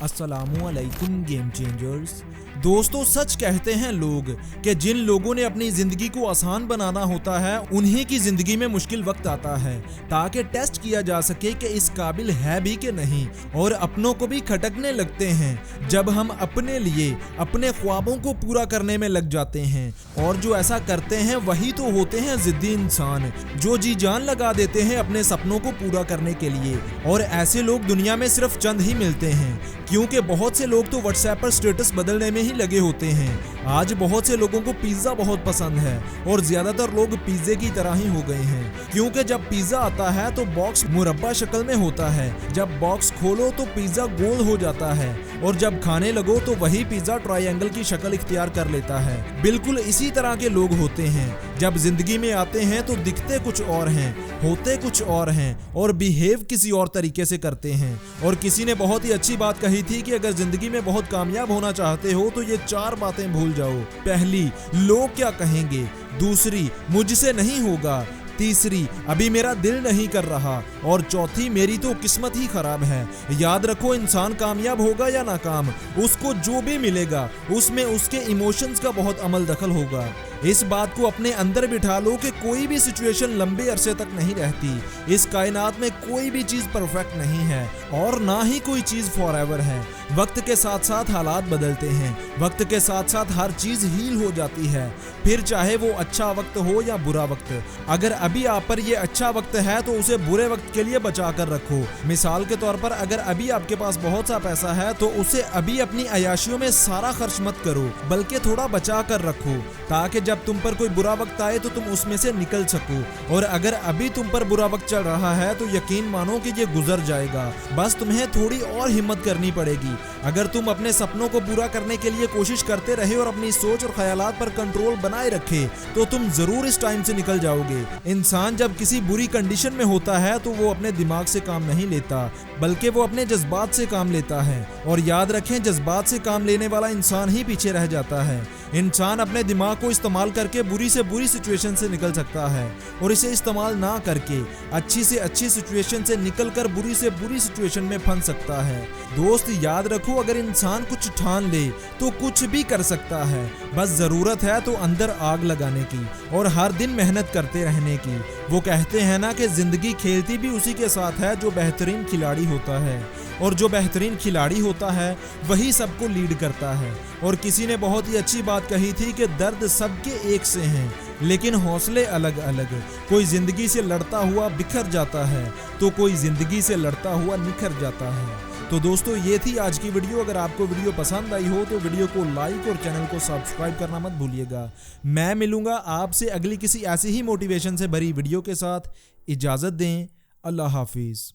अस्सलामु अलैकुम game changers. दोस्तों, सच कहते हैं लोग कि जिन लोगों ने अपनी जिंदगी को आसान बनाना होता है उन्हीं की जिंदगी में मुश्किल वक्त आता है, ताकि टेस्ट किया जा सके कि इस काबिल है भी कि नहीं। और अपनों को भी खटकने लगते हैं जब हम अपने लिए अपने ख्वाबों को पूरा करने में लग जाते हैं। और जो ऐसा करते हैं वही तो होते हैं जिद्दी इंसान, जो जी जान लगा देते हैं अपने सपनों को पूरा करने के लिए। और ऐसे लोग दुनिया में सिर्फ चंद ही मिलते हैं, क्योंकि बहुत से लोग तो व्हाट्सएप पर स्टेटस बदलने में ही लगे होते हैं। आज बहुत से लोगों को पिज्जा बहुत पसंद है और ज्यादातर लोग पिज्जे की तरह ही हो गए हैं, क्योंकि जब पिज्जा आता है तो बॉक्स मुरब्बा शक्ल में होता है, जब बॉक्स खोलो तो पिज्जा गोल हो जाता है, और जब खाने लगो तो वही पिज्जा ट्रायंगल की शक्ल इख्तियार कर लेता है। बिल्कुल इसी तरह के लोग होते हैं। जब जिंदगी में आते हैं तो दिखते कुछ और हैं, होते कुछ और हैं और बिहेव किसी और तरीके से करते हैं। और किसी ने बहुत ही अच्छी बात कही थी कि अगर जिंदगी में बहुत कामयाब होना चाहते हो तो ये 4 बातें भूल जाओ। पहली, लोग क्या कहेंगे। दूसरी, मुझसे नहीं होगा। तीसरी, अभी मेरा दिल नहीं कर रहा। और चौथी, मेरी तो किस्मत ही खराब है। याद रखो, इंसान कामयाब होगा या नाकाम, उसको जो भी मिलेगा उसमें उसके इमोशंस का बहुत अमल दखल होगा। इस बात को अपने अंदर बिठा लो कि कोई भी सिचुएशन लंबे अरसे तक नहीं रहती। इस कायनात में कोई भी चीज परफेक्ट नहीं है और ना ही कोई चीज फॉरएवर है। वक्त के साथ साथ हालात बदलते हैं, वक्त के साथ साथ हर चीज हील हो जाती है, फिर चाहे वो अच्छा वक्त हो या बुरा वक्त। अगर अभी आप पर ये अच्छा वक्त है तो उसे बुरे वक्त के लिए बचा कर रखो। मिसाल के तौर पर, अगर अभी आपके पास बहुत सा पैसा है तो उसे अभी अपनी अयाशियों में सारा खर्च मत करो, बल्कि थोड़ा बचा कर रखो, ताकि जब तुम पर कोई बुरा वक्त आए तो तुम उसमें से निकल सको। और अगर अभी तुम पर बुरा वक्त चल रहा है तो यकीन मानो कि ये गुजर जाएगा, बस तुम्हें थोड़ी और हिम्मत करनी पड़ेगी। अगर तुम अपने सपनों को पूरा करने के लिए कोशिश करते रहे और अपनी सोच और ख्यालात पर कंट्रोल बनाए रखे तो तुम जरूर इस टाइम से निकल जाओगे। इंसान जब किसी बुरी कंडीशन में होता है तो वो अपने दिमाग से काम नहीं लेता, बल्कि वो अपने जज्बात से काम लेता है। और याद रखें, जज्बात से काम लेने वाला इंसान ही पीछे रह जाता है। इंसान अपने दिमाग को इस्तेमाल करके बुरी से बुरी सिचुएशन से निकल सकता है, और इसे इस्तेमाल ना करके अच्छी से अच्छी सिचुएशन से निकलकर बुरी से बुरी सिचुएशन में फंस सकता है। दोस्त, याद रखो, अगर इंसान कुछ ठान ले तो कुछ भी कर सकता है। बस जरूरत है तो अंदर आग लगाने की और हर दिन मेहनत करते रहने की। वो कहते हैं ना कि जिंदगी खेलती भी उसी के साथ है जो बेहतरीन खिलाड़ी होता है, और जो बेहतरीन खिलाड़ी होता है वही सबको लीड करता है। और किसी ने बहुत ही अच्छी बात कही थी कि दर्द सबके एक से हैं, लेकिन हौसले अलग अलग। कोई जिंदगी से लड़ता हुआ बिखर जाता है तो कोई जिंदगी से लड़ता हुआ निखर जाता है। तो दोस्तों, ये थी आज की वीडियो। अगर आपको वीडियो पसंद आई हो तो वीडियो को लाइक और चैनल को सब्सक्राइब करना मत भूलिएगा। मैं मिलूंगा आपसे अगली किसी ऐसी ही मोटिवेशन से भरी वीडियो के साथ। इजाजत दें। अल्लाह हाफिज।